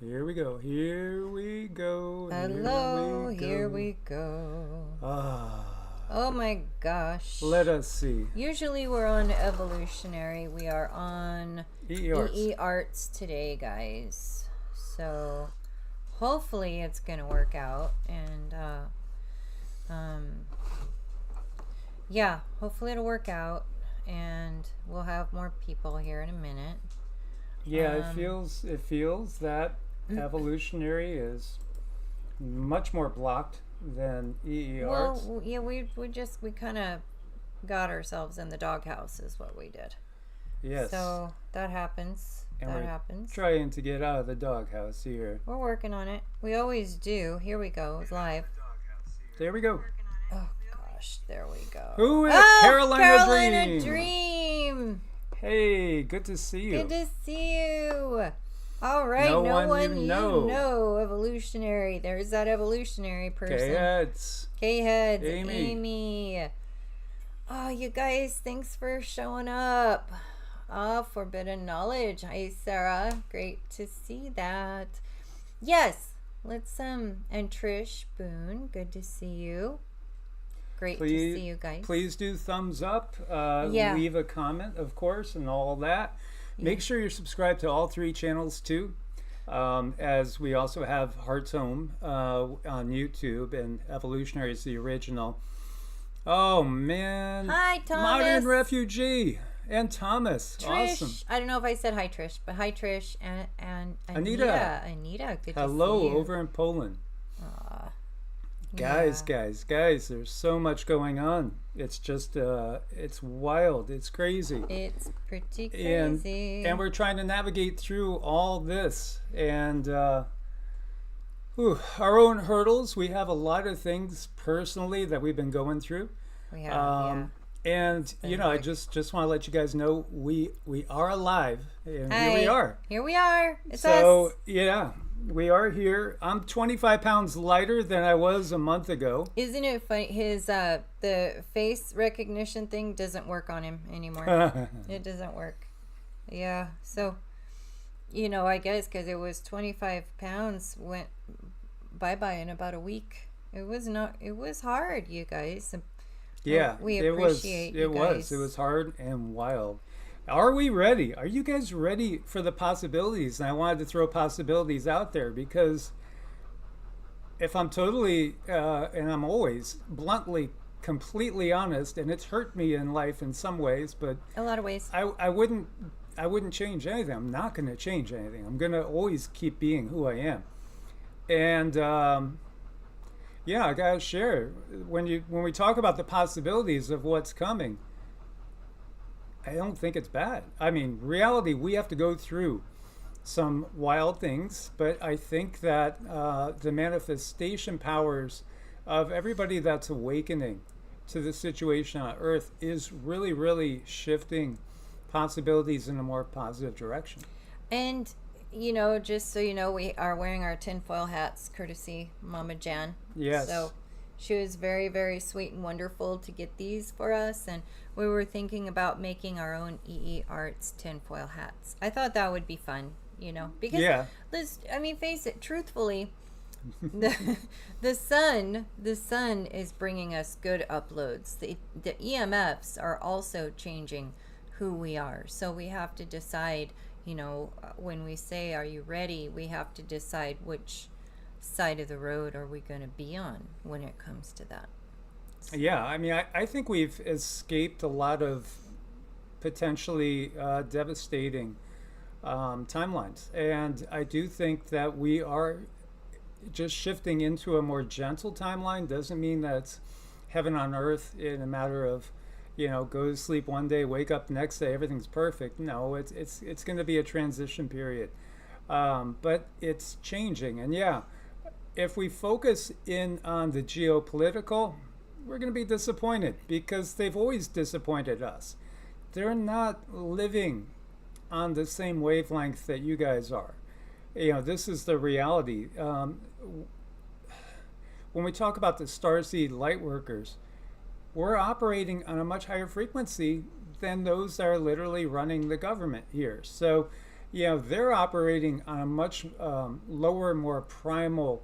Here we go. Here we go. Hello, here we go. Oh my gosh. Let us see. Usually we're on evolutionary. We are on EEARTS today, guys. So hopefully it's going to work out. And yeah, hopefully it'll work out. And we'll have more people here in a minute. Yeah, it feels that evolutionary is much more blocked than EEARTS. Well, yeah, we kind of got ourselves in the doghouse is what we did. Yes. So that happens. And that we're happens. Trying to get out of the doghouse here. We're working on it. We always do. Here we go. It's live. There we go. Oh gosh, there we go. Who is Carolina Dream? Hey, good to see you. Good to see you. All right, no one you know. Evolutionary. There's that evolutionary person. K-Heads. K-Heads. Amy. Oh, you guys, thanks for showing up. Forbidden Knowledge. Hi, Sarah. Great to see that. Yes, let's and Trish Boone. Good to see you. Great to see you guys. Please do thumbs up. Leave a comment, of course, and all that. Make sure you're subscribed to all 3 channels too, as we also have Heart's Home on YouTube, and Evolutionary is the original. Oh man! Hi, Thomas. Modern Refugee and Thomas. Trish. Awesome. I don't know if I said hi, Trish, but hi, Trish and Anita. Anita, good Hello, to see you. over in Poland. Guys, there's so much going on. It's just, it's wild. It's crazy. It's pretty crazy. And we're trying to navigate through all this. And our own hurdles. We have a lot of things personally that we've been going through. We have, And, you know, I just want to let you guys know we are alive. And here we are. Here we are. It's us. Yeah. We are here. I'm 25 pounds lighter than I was a month ago. Isn't it funny? His the face recognition thing doesn't work on him anymore. It doesn't work. Yeah. So, you know, I guess because it was 25 pounds went bye-bye in about a week. It was hard, you guys. Yeah. We appreciate you guys. It was hard and wild. Are we ready? Are you guys ready for the possibilities? And I wanted to throw possibilities out there because if I'm totally, and I'm always bluntly, completely honest, and it's hurt me in life in some ways, but a lot of ways. I wouldn't change anything. I'm not going to change anything. I'm going to always keep being who I am. And yeah, I gotta share when we talk about the possibilities of what's coming. I don't think it's bad. I mean, reality, we have to go through some wild things, but I think that the manifestation powers of everybody that's awakening to the situation on Earth is really, really shifting possibilities in a more positive direction. And, you know, just so you know, we are wearing our tinfoil hats, courtesy Mama Jan. Yes. So she was very, very sweet and wonderful to get these for us, and we were thinking about making our own EEARTS tinfoil hats. I thought that would be fun, you know, because I mean, face it, truthfully, the sun is bringing us good uploads. The EMFs are also changing who we are, so we have to decide. You know, when we say, "Are you ready?" we have to decide which side of the road are we going to be on when it comes to that. Yeah, I mean, I think we've escaped a lot of potentially devastating timelines. And I do think that we are just shifting into a more gentle timeline. Doesn't mean that it's heaven on earth in a matter of, you know, go to sleep one day, wake up the next day, everything's perfect. No, it's going to be a transition period. But it's changing. And yeah, if we focus in on the geopolitical, we're going to be disappointed because they've always disappointed us. They're not living on the same wavelength that you guys are. You know, this is the reality. When we talk about the starseed light workers, we're operating on a much higher frequency than those that are literally running the government here. So, they're operating on a much lower, more primal,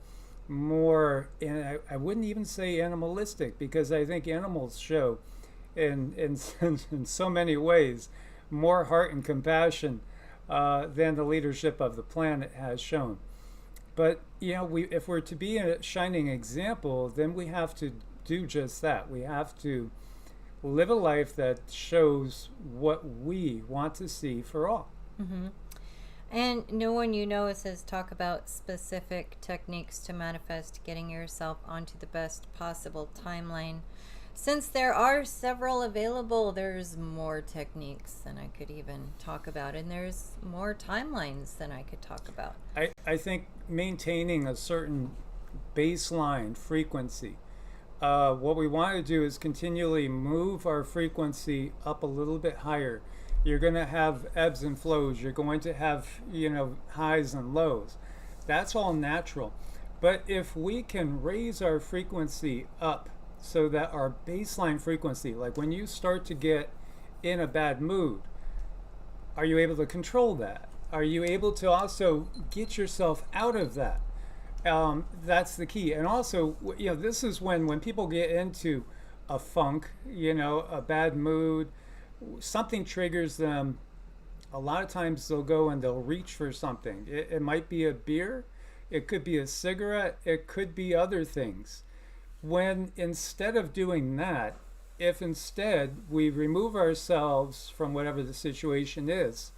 more, and I wouldn't even say animalistic, because I think animals show in in so many ways more heart and compassion than the leadership of the planet has shown. But if we're to be a shining example, then we have to do just that. We have to live a life that shows what we want to see for all. Mm-hmm. And no one says talk about specific techniques to manifest getting yourself onto the best possible timeline. Since there are several available, there's more techniques than I could even talk about, and there's more timelines than I could talk about. I think maintaining a certain baseline frequency. What we want to do is continually move our frequency up a little bit higher. You're going to have ebbs and flows. You're going to have, highs and lows. That's all natural. But if we can raise our frequency up so that our baseline frequency, like when you start to get in a bad mood, are you able to control that? Are you able to also get yourself out of that? That's the key. And also, this is when people get into a funk, a bad mood, something triggers them. A lot of times they'll go and they'll reach for something. It might be a beer, it could be a cigarette, it could be other things. When instead of doing that, if instead we remove ourselves from whatever the situation is,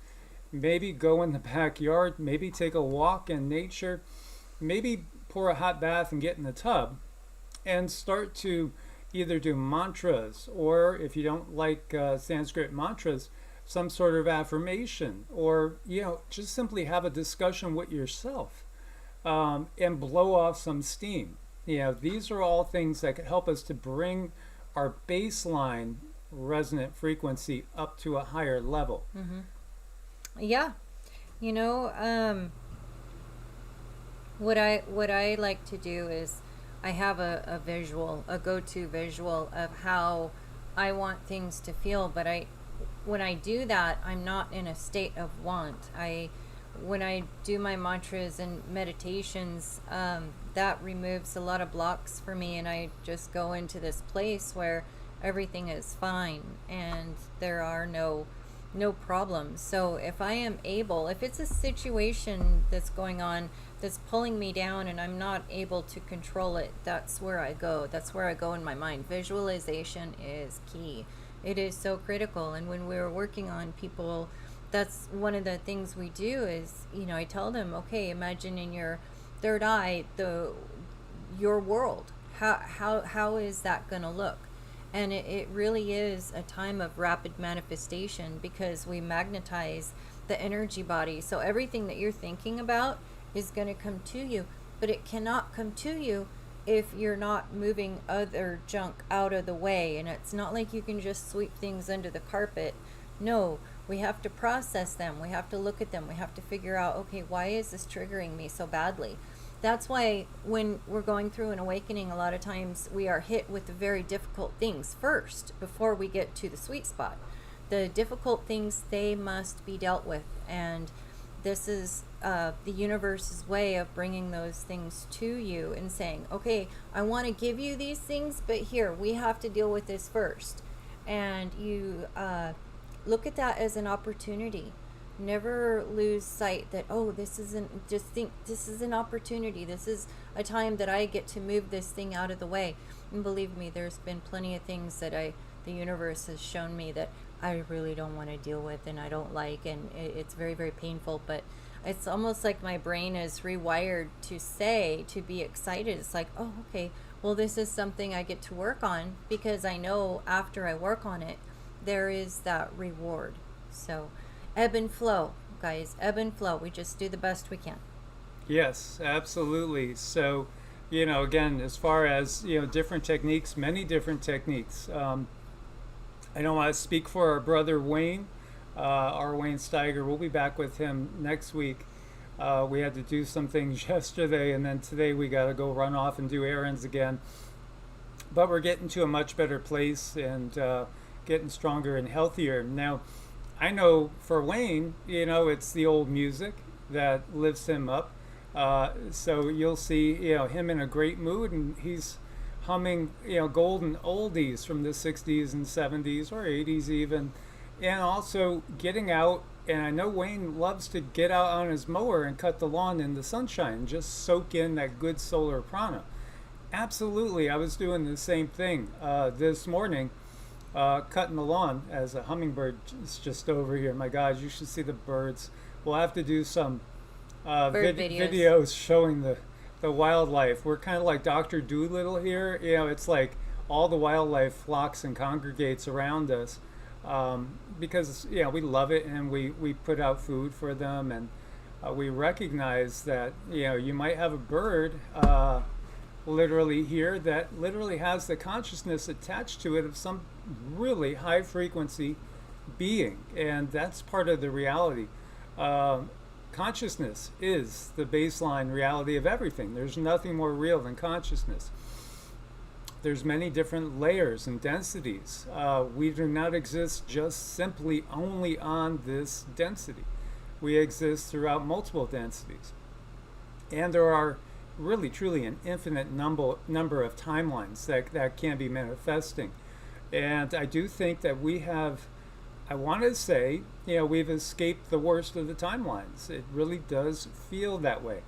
maybe go in the backyard, maybe take a walk in nature, maybe pour a hot bath and get in the tub, and start to either do mantras, or if you don't like Sanskrit mantras, some sort of affirmation, or just simply have a discussion with yourself and blow off some steam. These are all things that could help us to bring our baseline resonant frequency up to a higher level. Mm-hmm. Yeah, what I like to do is I have a visual, a go-to visual of how I want things to feel, but when I do that, I'm not in a state of want. When I do my mantras and meditations, that removes a lot of blocks for me, and I just go into this place where everything is fine and there are no problems. So if it's a situation that's going on that's pulling me down and I'm not able to control it, that's where I go in my mind. Visualization is key. It is so critical. And when we're working on people, that's one of the things we do is, I tell them, okay, imagine in your third eye your world. How is that going to look? And it really is a time of rapid manifestation, because we magnetize the energy body. So everything that you're thinking about is going to come to you, but it cannot come to you if you're not moving other junk out of the way. And it's not like you can just sweep things under the carpet. No, we have to process them. We have to look at them. We have to figure out, okay, why is this triggering me so badly? That's why when we're going through an awakening, a lot of times we are hit with the very difficult things first before we get to the sweet spot. The difficult things, they must be dealt with. And this is the universe's way of bringing those things to you and saying, okay, I want to give you these things, but here, we have to deal with this first. And you look at that as an opportunity. Never lose sight that, this is an opportunity. This is a time that I get to move this thing out of the way. And believe me, there's been plenty of things that the universe has shown me that I really don't want to deal with and I don't like, and it's very, very painful. But it's almost like my brain is rewired to be excited. It's like, oh, okay, well, this is something I get to work on, because I know after I work on it, there is that reward. So ebb and flow, guys, ebb and flow. We just do the best we can. Yes, absolutely. So, again, as far as, different techniques, many different techniques. I don't want to speak for our brother Wayne, our Wayne Steiger. We'll be back with him next week. We had to do some things yesterday, and then today we got to go run off and do errands again. But we're getting to a much better place and getting stronger and healthier. Now, I know for Wayne, it's the old music that lifts him up. So you'll see, him in a great mood, and he's humming, golden oldies from the 60s and 70s or 80s even, and also getting out. And I know Wayne loves to get out on his mower and cut the lawn in the sunshine, just soak in that good solar prana. Absolutely, I was doing the same thing this morning, cutting the lawn as a hummingbird is just over here. My God, you should see the birds. We'll have to do some videos showing the wildlife. We're kind of like Dr. Doolittle here. It's like all the wildlife flocks and congregates around us, because we love it, and we put out food for them, and we recognize that you might have a bird literally here that literally has the consciousness attached to it of some really high frequency being, and that's part of the reality. Consciousness is the baseline reality of everything. There's nothing more real than consciousness. There's many different layers and densities. We do not exist just simply only on this density. We exist throughout multiple densities. And there are really truly an infinite number of timelines that can be manifesting. And I do think that we have, I want to say, we've escaped the worst of the timelines. It really does feel that way.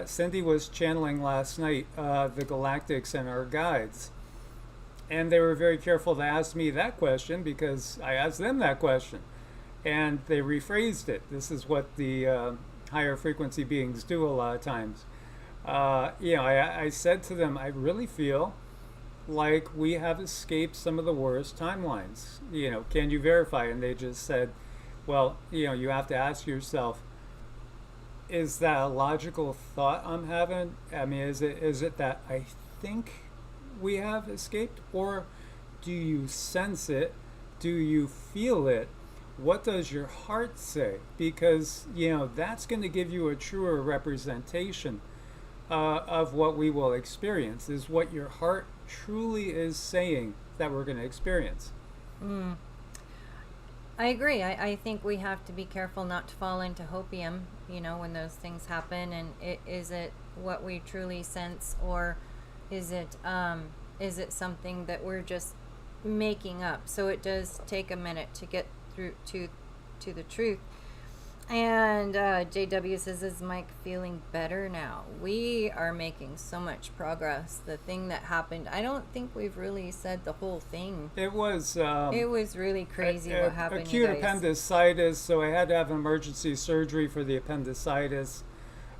Cindy was channeling last night the galactics and our guides. And they were very careful to ask me that question because I asked them that question. And they rephrased it. This is what the higher frequency beings do a lot of times. I said to them, I really feel like we have escaped some of the worst timelines. Can you verify? And they just said, well, you have to ask yourself, is that a logical thought I'm having? I mean, is it that I think we have escaped, or do you sense it? Do you feel it? What does your heart say? Because that's going to give you a truer representation of what we will experience. Is what your heart truly is saying that we're going to experience. I agree. I think we have to be careful not to fall into hopium, when those things happen. And is it what we truly sense, or is it something that we're just making up? So it does take a minute to get through to the truth. And JW says, is Mike feeling better now? We are making so much progress. The thing that happened, I don't think we've really said the whole thing. It was really crazy what happened. Acute appendicitis, so I had to have emergency surgery for the appendicitis.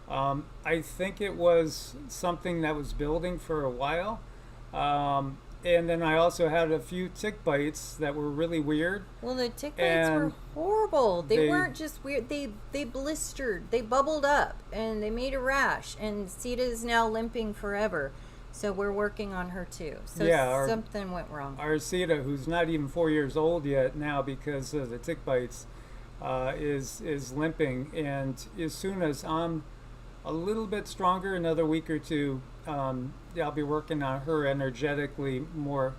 I think it was something that was building for a while. And then I also had a few tick bites that were really weird. Well, the tick bites were horrible. They weren't just weird. They blistered. They bubbled up, and they made a rash. And Sita is now limping forever. So we're working on her too. So something went wrong. Our Sita, who's not even 4 years old yet now because of the tick bites, is limping. And as soon as I'm a little bit stronger, another week or two, I'll be working on her energetically more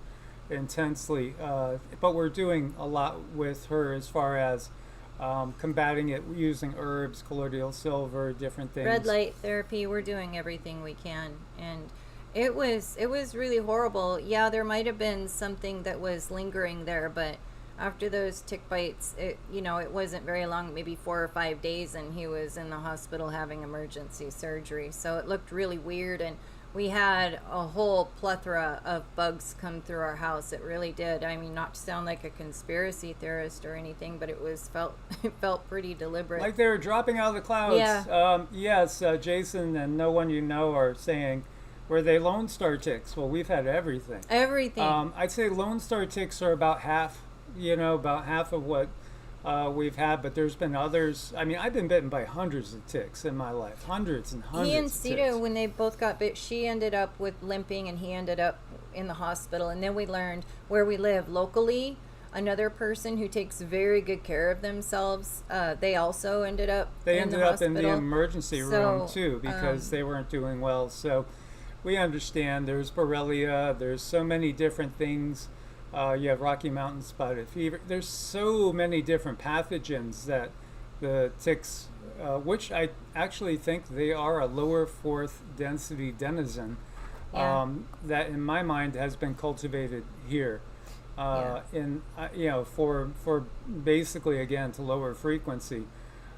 intensely. But we're doing a lot with her as far as combating it using herbs, colloidal silver, different things. Red light therapy. We're doing everything we can, and it was really horrible. Yeah, there might have been something that was lingering there, but after those tick bites, it wasn't very long, maybe 4 or 5 days, and he was in the hospital having emergency surgery. So it looked really weird, and we had a whole plethora of bugs come through our house. It really did. I mean, not to sound like a conspiracy theorist or anything, but it felt pretty deliberate. Like they were dropping out of the clouds. Yeah. Yes, Jason and no one are saying, were they Lone Star ticks? Well, we've had everything. Everything. I'd say Lone Star ticks are about half, about half of what we've had, but there's been others. I mean, I've been bitten by hundreds of ticks in my life. Hundreds and hundreds He and of Sita, ticks. when they both got bit, she ended up with limping, and he ended up in the hospital. And then we learned where we live locally, another person who takes very good care of themselves, they also ended up in the hospital. In the emergency room, too, because they weren't doing well. So we understand there's Borrelia, there's so many different things You have Rocky Mountain spotted fever. There's so many different pathogens that the ticks, which I actually think they are a lower fourth density denizen, that in my mind has been cultivated here. For basically, again, to lower frequency.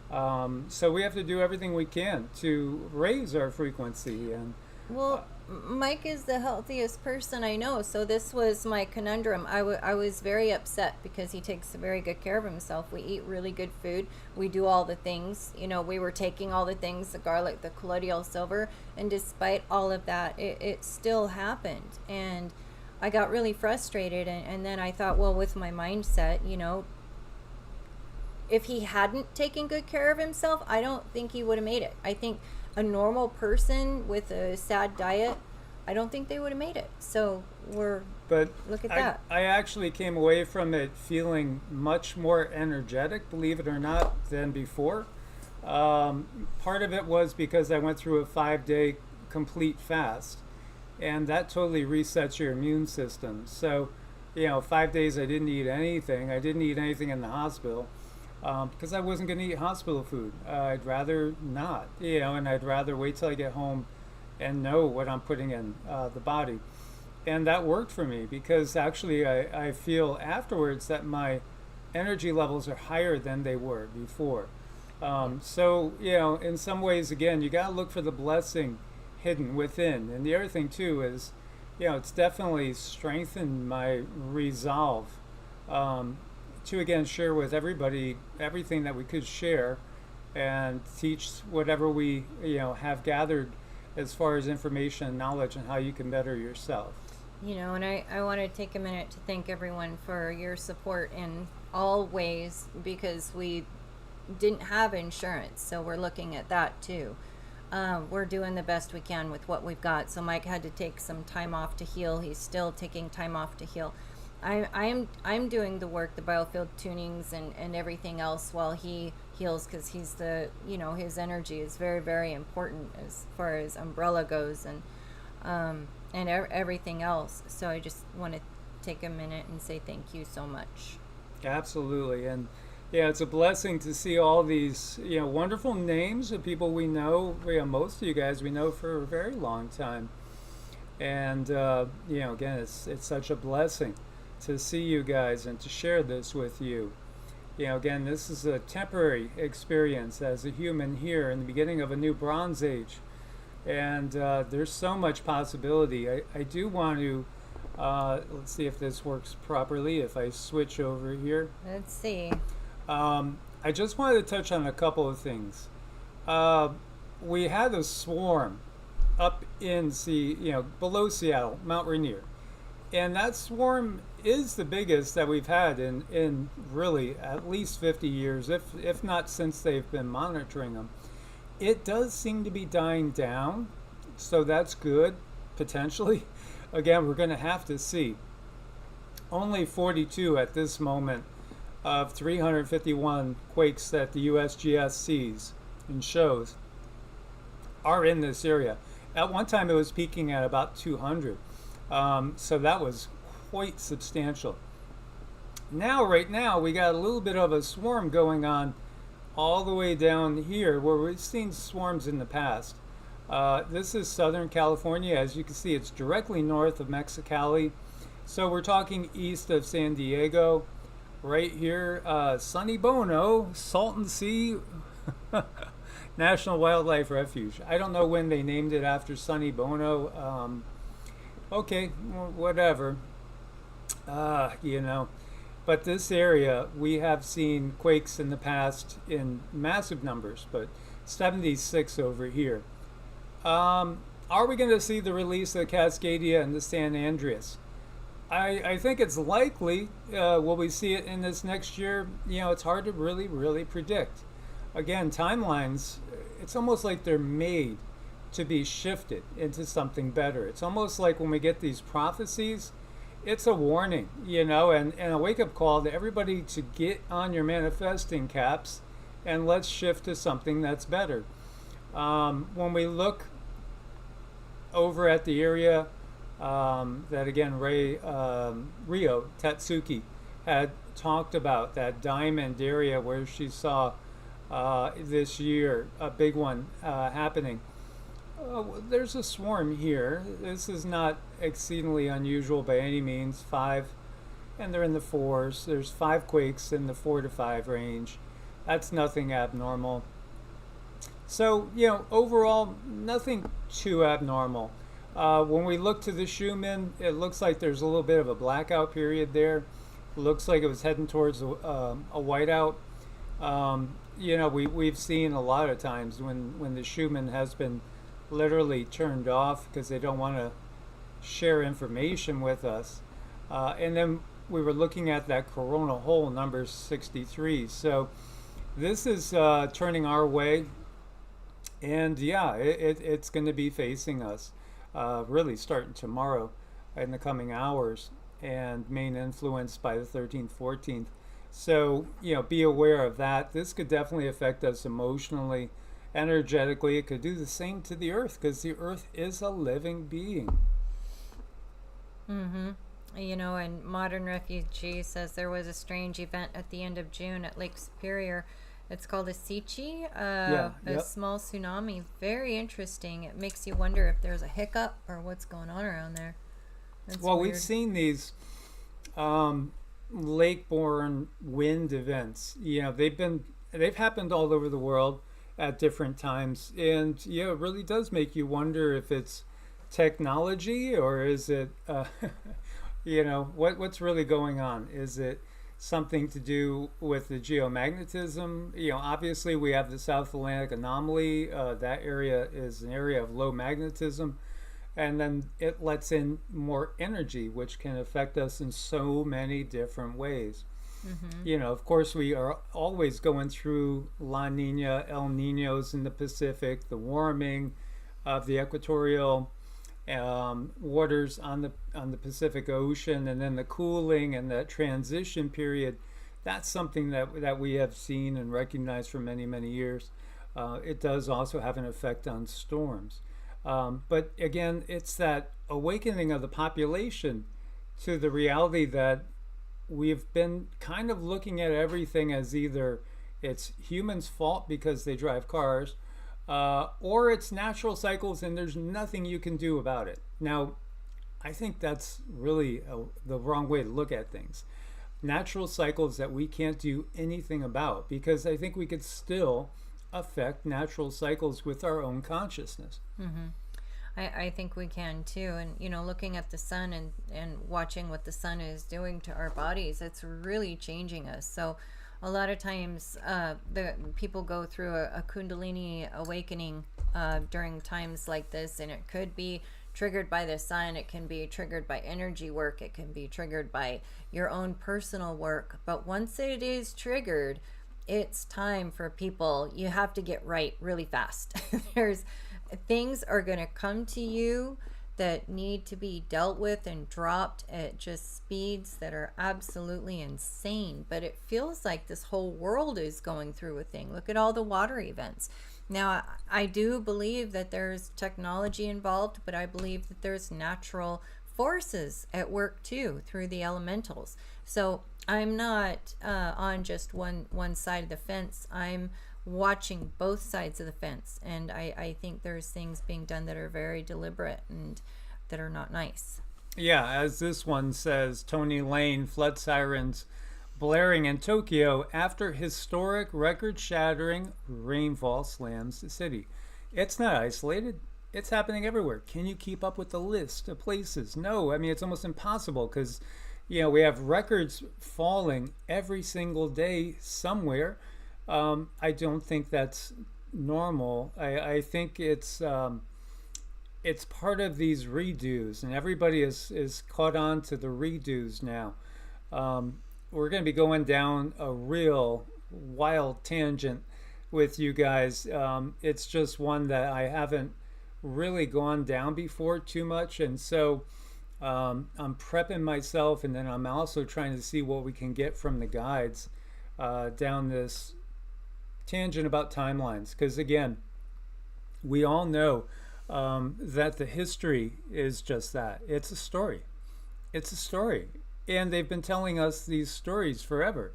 So we have to do everything we can to raise our frequency. And well, Mike is the healthiest person I know, so this was my conundrum. I was very upset because he takes very good care of himself. We eat really good food. We do all the things. We were taking all the things, the garlic, the colloidal silver, and despite all of that, it still happened. And I got really frustrated, and then I thought, well, with my mindset, if he hadn't taken good care of himself, I don't think he would have made it. I think a normal person with a sad diet, I don't think they would have made it. So look at that. I actually came away from it feeling much more energetic, believe it or not, than before. Part of it was because I went through a 5-day complete fast, and that totally resets your immune system. So, 5 days I didn't eat anything. I didn't eat anything in the hospital. Because I wasn't going to eat hospital food. I'd rather not, and I'd rather wait till I get home and know what I'm putting in the body. And that worked for me because actually I feel afterwards that my energy levels are higher than they were before. So, in some ways, again, you got to look for the blessing hidden within. And the other thing, too, is, it's definitely strengthened my resolve. To again share with everybody everything that we could share and teach whatever we have gathered as far as information and knowledge on how you can better yourself. And I want to take a minute to thank everyone for your support in all ways, because we didn't have insurance, so we're looking at that too. We're doing the best we can with what we've got. So Mike had to take some time off to heal. He's still taking time off to heal. I'm doing the work, the biofield tunings and everything else while he heals, because he's his energy is very, very important as far as umbrella goes and everything else. So I just want to take a minute and say thank you so much. Absolutely. And it's a blessing to see all these wonderful names of people we know. Most of you guys we know for a very long time. And again, it's such a blessing to see you guys and to share this with you. Again, this is a temporary experience as a human here in the beginning of a new Bronze Age. And there's so much possibility. I do want to, let's see if this works properly, if I switch over here. Let's see. I just wanted to touch on a couple of things. We had a swarm up in below Seattle, Mount Rainier. And that swarm is the biggest that we've had in really at least 50 years, if not since they've been monitoring them. It does seem to be dying down, so that's good, potentially. Again, we're going to have to see. Only 42 at this moment of 351 quakes that the USGS sees and shows are in this area. At one time, it was peaking at about 200. So that was quite substantial. Right now, we got a little bit of a swarm going on all the way down here where we've seen swarms in the past. This is Southern California. As you can see, it's directly north of Mexicali. So we're talking east of San Diego. Right here, Sunny Bono, Salton Sea National Wildlife Refuge. I don't know when they named it after Sunny Bono. Okay, whatever. But this area, we have seen quakes in the past in massive numbers, but 76 over here. Are we going to see the release of the Cascadia and the San Andreas? I think it's likely. Will we see it in this next year? It's hard to really, really predict. Again, timelines, it's almost like they're made to be shifted into something better. It's almost like when we get these prophecies, it's a warning, and a wake-up call to everybody to get on your manifesting caps and let's shift to something that's better. When we look over at the area that again Rio Tatsuki had talked about, that diamond area where she saw this year a big one happening. There's a swarm here. This is not exceedingly unusual by any means. Five, and they're in the fours. There's 5 quakes in the 4 to 5 range. That's nothing abnormal. So, overall, nothing too abnormal. When we look to the Schumann, it looks like there's a little bit of a blackout period there. It looks like it was heading towards a whiteout. We've seen a lot of times when the Schumann has been literally turned off because they don't want to share information with us. And then we were looking at that coronal hole, number 63. So this is turning our way. And yeah, it's going to be facing us really starting tomorrow in the coming hours, and main influence by the 13th, 14th. So, be aware of that. This could definitely affect us emotionally, energetically. It could do the same to the earth because the earth is a living being. Mm-hmm. And Modern Refugee says there was a strange event at the end of June at Lake Superior. It's called a Sichi, a small tsunami. Very interesting. It makes you wonder if there's a hiccup or what's going on around there. Well, we've seen these lake-borne wind events. They've happened all over the world at different times, and it really does make you wonder if it's technology or is it, what's really going on? Is it something to do with the geomagnetism? Obviously we have the South Atlantic anomaly. That area is an area of low magnetism, and then it lets in more energy, which can affect us in so many different ways. Mm-hmm. Of course, we are always going through La Nina, El Ninos in the Pacific, the warming of the equatorial waters on the Pacific Ocean, and then the cooling and that transition period. That's something that we have seen and recognized for many, many years. It does also have an effect on storms. But again, it's that awakening of the population to the reality that we've been kind of looking at everything as either it's humans' fault because they drive cars, or it's natural cycles and there's nothing you can do about it. Now, I think that's really the wrong way to look at things. Natural cycles that we can't do anything about, because I think we could still affect natural cycles with our own consciousness. Mm-hmm. I think we can too. And, looking at the sun and watching what the sun is doing to our bodies, it's really changing us. So a lot of times the people go through a Kundalini awakening during times like this, and it could be triggered by the sun, it can be triggered by energy work, it can be triggered by your own personal work. But once it is triggered, it's time for people, you have to get right really fast. Things are going to come to you that need to be dealt with and dropped at just speeds that are absolutely insane. But it feels like this whole world is going through a thing. Look at all the water events. Now, I do believe that there's technology involved, but I believe that there's natural forces at work too through the elementals. So I'm not on just one side of the fence. I'm watching both sides of the fence, and I think there's things being done that are very deliberate and that are not nice. Yeah, as this one says, Tony Lane, flood sirens blaring in Tokyo after historic record-shattering rainfall slams the city. It's not isolated. It's happening everywhere. Can you keep up with the list of places? No, I mean, it's almost impossible because, we have records falling every single day somewhere. I don't think that's normal. I think it's part of these redos, and everybody is caught on to the redos now. We're going to be going down a real wild tangent with you guys. It's just one that I haven't really gone down before too much, and so I'm prepping myself, and then I'm also trying to see what we can get from the guides down this tangent about timelines, because again, we all know that the history is just that. It's a story. It's a story. And they've been telling us these stories forever.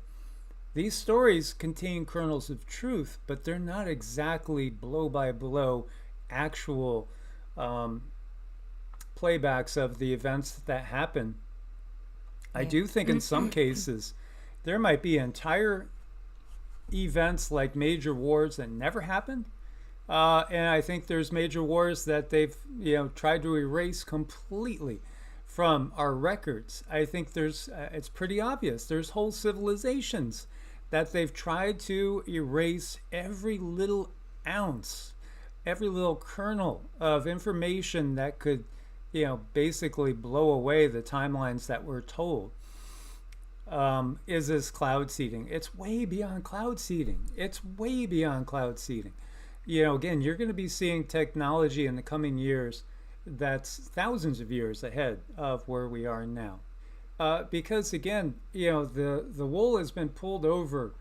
These stories contain kernels of truth, but they're not exactly blow by blow actual playbacks of the events that happen. I do think in some cases there might be entire events like major wars that never happened. And I think there's major wars that they've tried to erase completely from our records. I think it's pretty obvious. There's whole civilizations that they've tried to erase every little ounce, every little kernel of information that could, basically blow away the timelines that we're told. Is this cloud seeding? It's way beyond cloud seeding. It's way beyond cloud seeding. Again, you're going to be seeing technology in the coming years that's thousands of years ahead of where we are now. Because again, the wool has been pulled over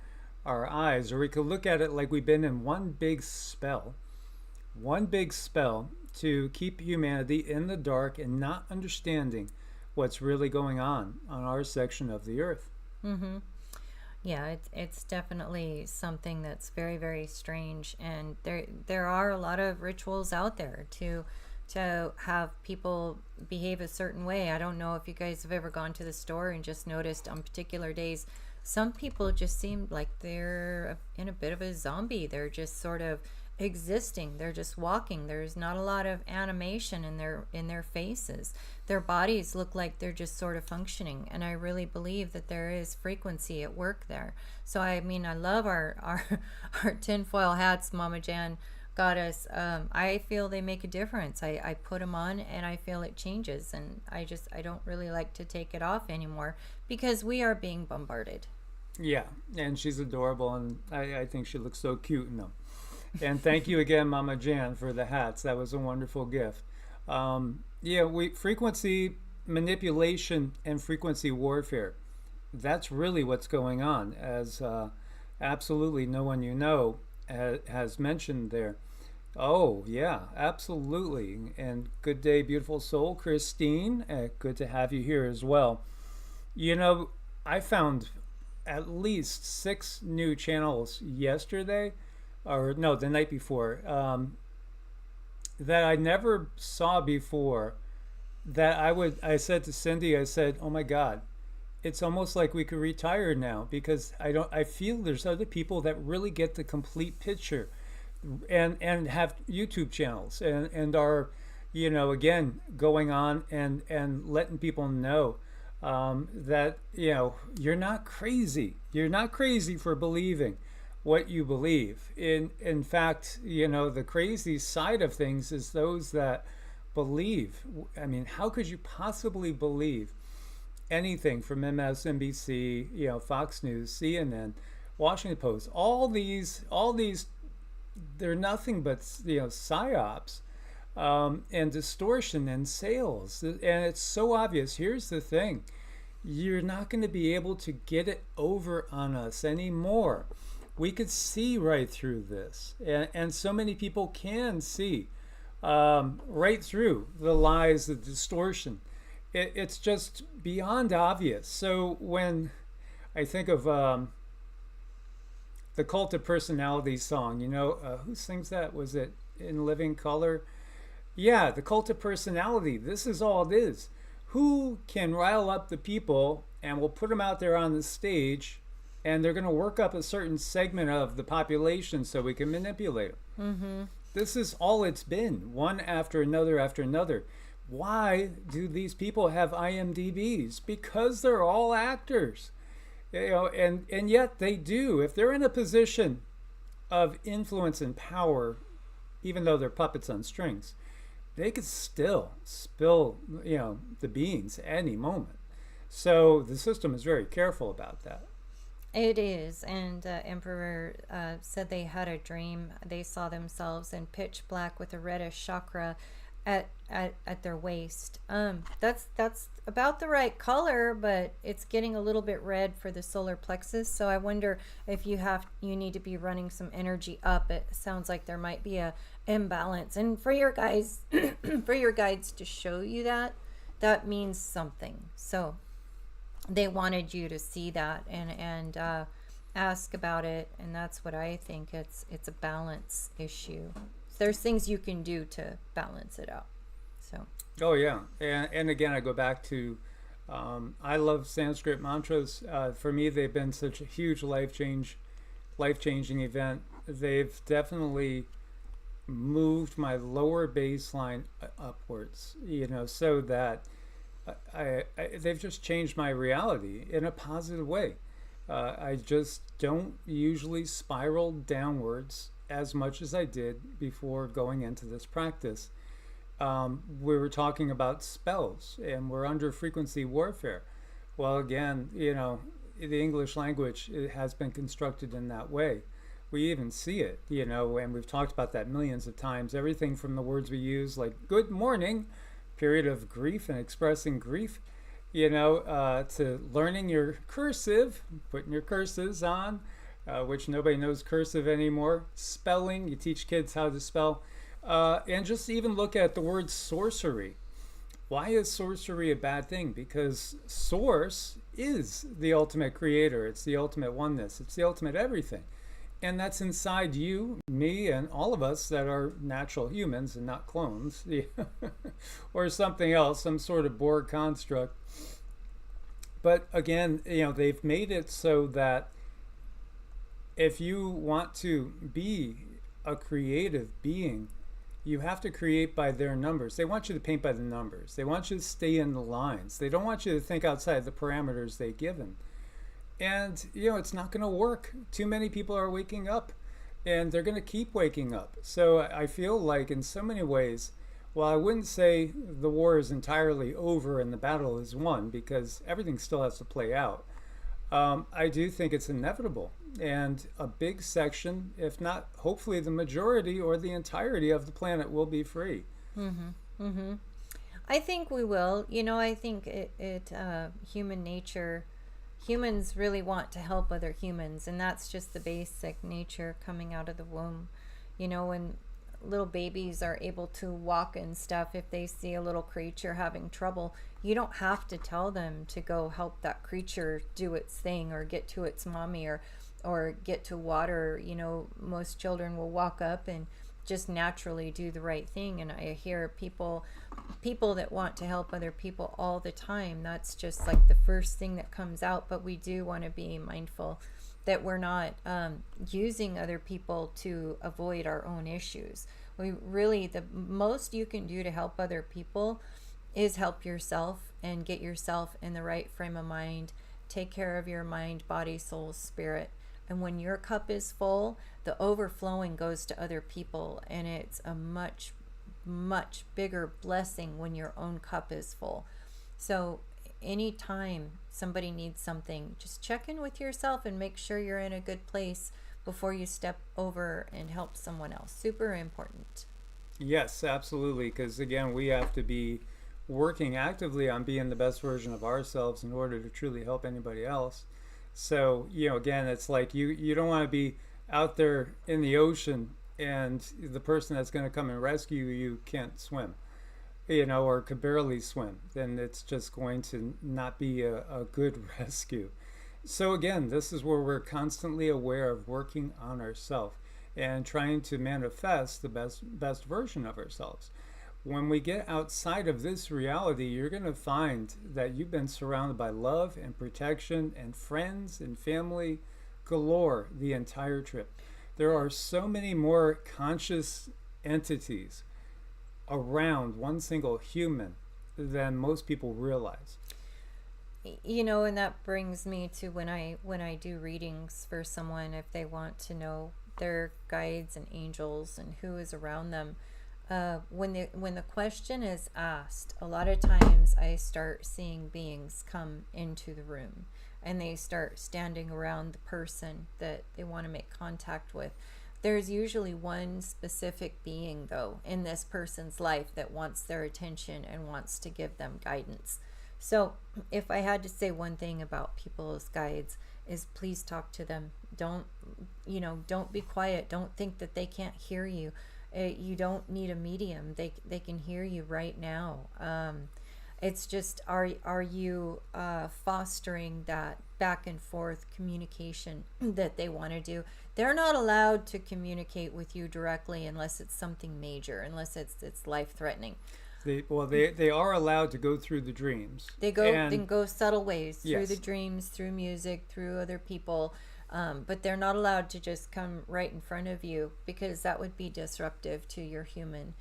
our eyes, or we could look at it like we've been in one big spell to keep humanity in the dark and not understanding what's really going on our section of the earth. Mm-hmm. Yeah, it's definitely something that's very, very strange, and there are a lot of rituals out there to have people behave a certain way. I don't know if you guys have ever gone to the store and just noticed on particular days, some people just seem like they're in a bit of a zombie. They're just sort of existing. They're just walking. There's not a lot of animation in their faces. Their bodies look like they're just sort of functioning, and I really believe that there is frequency at work there. So I mean, I love our tinfoil hats Mama Jan got us. I feel they make a difference. I put them on and I feel it changes, and I don't really like to take it off anymore because we are being bombarded. Yeah, and she's adorable, and I think she looks so cute in them. And thank you again, Mama Jan, for the hats. That was a wonderful gift. Frequency manipulation and frequency warfare. That's really what's going on, as absolutely no one has mentioned there. Oh, yeah, absolutely. And good day, beautiful soul, Christine. Good to have you here as well. I found at least 6 new channels yesterday, or no, the night before, that I never saw before. That I said to Cindy, I said, oh my God, it's almost like we could retire now, because I feel there's other people that really get the complete picture and have YouTube channels and are, again, going on and letting people know that, you're not crazy. You're not crazy for believing what you believe. In fact, the crazy side of things is those that believe. I mean, how could you possibly believe anything from MSNBC, Fox News, CNN, Washington Post, all these, they're nothing but, psyops, and distortion and sales. And it's so obvious. Here's the thing. You're not going to be able to get it over on us anymore. We could see right through this. And so many people can see right through the lies, the distortion. It's just beyond obvious. So when I think of the Cult of Personality song, who sings that? Was it In Living Color? Yeah, the Cult of Personality. This is all it is. Who can rile up the people, and we'll put them out there on the stage, and they're going to work up a certain segment of the population so we can manipulate them. Mm-hmm. This is all it's been, one after another after another. Why do these people have IMDb's? Because they're all actors. And yet they do. If they're in a position of influence and power, even though they're puppets on strings, they could still spill, the beans any moment. So the system is very careful about that. It is. And Emperor said they had a dream. They saw themselves in pitch black with a reddish chakra. at their waist. That's about the right color, but it's getting a little bit red for the solar plexus. So I wonder if you need to be running some energy up. It sounds like there might be a imbalance. And for your guys, for your guides to show you that means something. So they wanted you to see that and ask about it, and that's what I think. It's a balance issue. There's things you can do to balance it out. So. Oh yeah, and again, I go back to I love Sanskrit mantras. For me, they've been such a huge life-changing event. They've definitely moved my lower baseline upwards. So that they've just changed my reality in a positive way. I just don't usually spiral downwards as much as I did before going into this practice. We were talking about spells, and we're under frequency warfare. Well, again, the English language, it has been constructed in that way. We even see it, and we've talked about that millions of times. Everything from the words we use, like good morning, period of grief and expressing grief, to learning your cursive, putting your curses on, which nobody knows cursive anymore. Spelling, you teach kids how to spell. And just even look at the word sorcery. Why is sorcery a bad thing? Because source is the ultimate creator. It's the ultimate oneness. It's the ultimate everything. And that's inside you, me, and all of us that are natural humans and not clones or something else, some sort of Borg construct. But again, they've made it so that if you want to be a creative being, you have to create by their numbers. They want you to paint by the numbers. They want you to stay in the lines. They don't want you to think outside the parameters they've given. And, it's not going to work. Too many people are waking up, and they're going to keep waking up. So I feel like in so many ways, while I wouldn't say the war is entirely over and the battle is won, because everything still has to play out, I do think it's inevitable. And a big section, if not hopefully the majority or the entirety of the planet, will be free. Mm-hmm. Mm-hmm. I think we will. I think human nature, humans really want to help other humans, and that's just the basic nature coming out of the womb. When little babies are able to walk and stuff, if they see a little creature having trouble, you don't have to tell them to go help that creature do its thing or get to its mommy or get to water. Most children will walk up and just naturally do the right thing. And I hear people that want to help other people all the time. That's just like the first thing that comes out. But we do want to be mindful that we're not using other people to avoid our own issues. We really, the most you can do to help other people is help yourself and get yourself in the right frame of mind. Take care of your mind, body, soul, spirit. And when your cup is full, the overflowing goes to other people, and it's a much, much bigger blessing when your own cup is full. So anytime somebody needs something, just check in with yourself and make sure you're in a good place before you step over and help someone else. Super important. Yes, absolutely. Because again, we have to be working actively on being the best version of ourselves in order to truly help anybody else. So, again, it's like you don't want to be out there in the ocean and the person that's going to come and rescue you can't swim, or could barely swim. Then it's just going to not be a good rescue. So again, this is where we're constantly aware of working on ourselves and trying to manifest the best version of ourselves. When we get outside of this reality, you're going to find that you've been surrounded by love and protection and friends and family galore the entire trip. There are so many more conscious entities around one single human than most people realize. And that brings me to when I do readings for someone, if they want to know their guides and angels and who is around them. When the question is asked, a lot of times I start seeing beings come into the room, and they start standing around the person that they want to make contact with. There's usually one specific being, though, in this person's life that wants their attention and wants to give them guidance. So if I had to say one thing about people's guides, is please talk to them. Don't be quiet. Don't think that they can't hear you. You don't need a medium. They can hear you right now. It's just, are you fostering that back and forth communication that they want to do? They're not allowed to communicate with you directly unless it's something major, unless it's life threatening. They are allowed to go through the dreams. They go subtle ways through Yes. the dreams, through music, through other people, but they're not allowed to just come right in front of you, because that would be disruptive to your human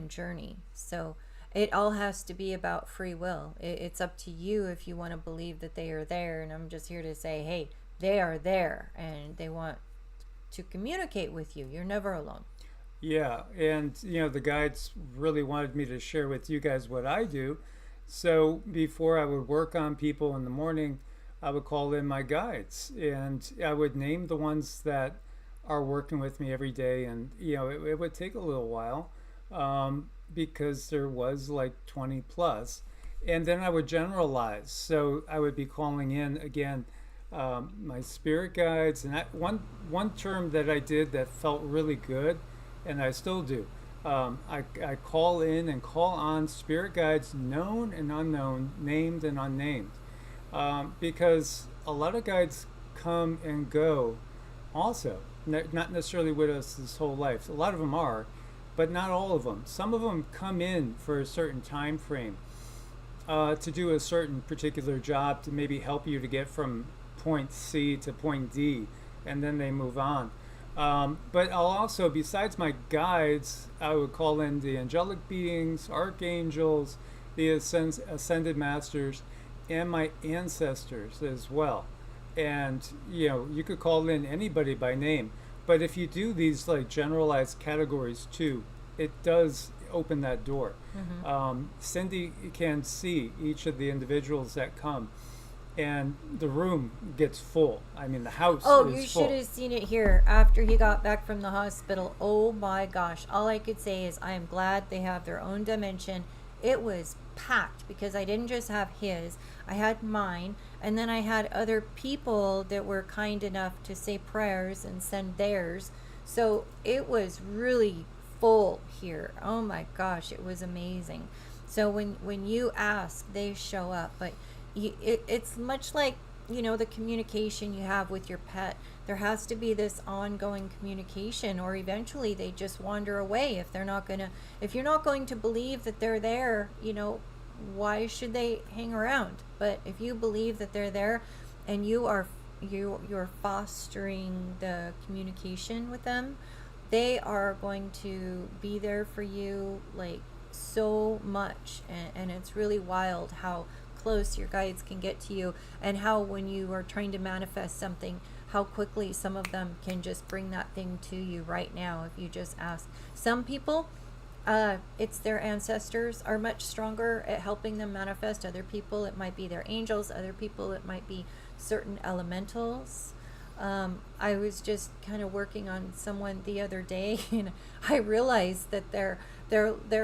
journey. So it all has to be about free will. It's up to you if you want to believe that they are there. And I'm just here to say, hey, they are there and they want to communicate with you. You're never alone. Yeah, and the guides really wanted me to share with you guys what I do. So before I would work on people in the morning, I would call in my guides, and I would name the ones that are working with me every day. And it would take a little while, because there was like 20 plus, and then I would generalize. So I would be calling in again my spirit guides, and one term that I did that felt really good, and I still do. I call in and call on spirit guides, known and unknown, named and unnamed, because a lot of guides come and go also, not necessarily with us this whole life. A lot of them are, but not all of them. Some of them come in for a certain time frame to do a certain particular job, to maybe help you to get from point C to point D, and then they move on. But I'll also, besides my guides, I would call in the angelic beings, archangels, the ascended masters, and my ancestors as well. And you could call in anybody by name. But if you do these like generalized categories too, it does open that door. Mm-hmm. Cindy can see each of the individuals that come, and the room gets full. I mean, the house is full. You should have seen it here after he got back from the hospital. Oh my gosh. All I could say is I am glad they have their own dimension. It was packed because I didn't just have his, I had mine, and then I had other people that were kind enough to say prayers and send theirs. So it was really full here. Oh my gosh, it was amazing. So when you ask, they show up. But it's much like the communication you have with your pet. There has to be this ongoing communication, or eventually they just wander away. If you're not going to believe that they're there, why should they hang around? But if you believe that they're there, and you're fostering the communication with them, they are going to be there for you like so much. And it's really wild how close your guides can get to you, and how when you are trying to manifest something, how quickly some of them can just bring that thing to you right now if you just ask. Some people, it's their ancestors are much stronger at helping them manifest. Other people, it might be their angels. Other people, it might be certain elementals. I was just kind of working on someone the other day, and I realized that their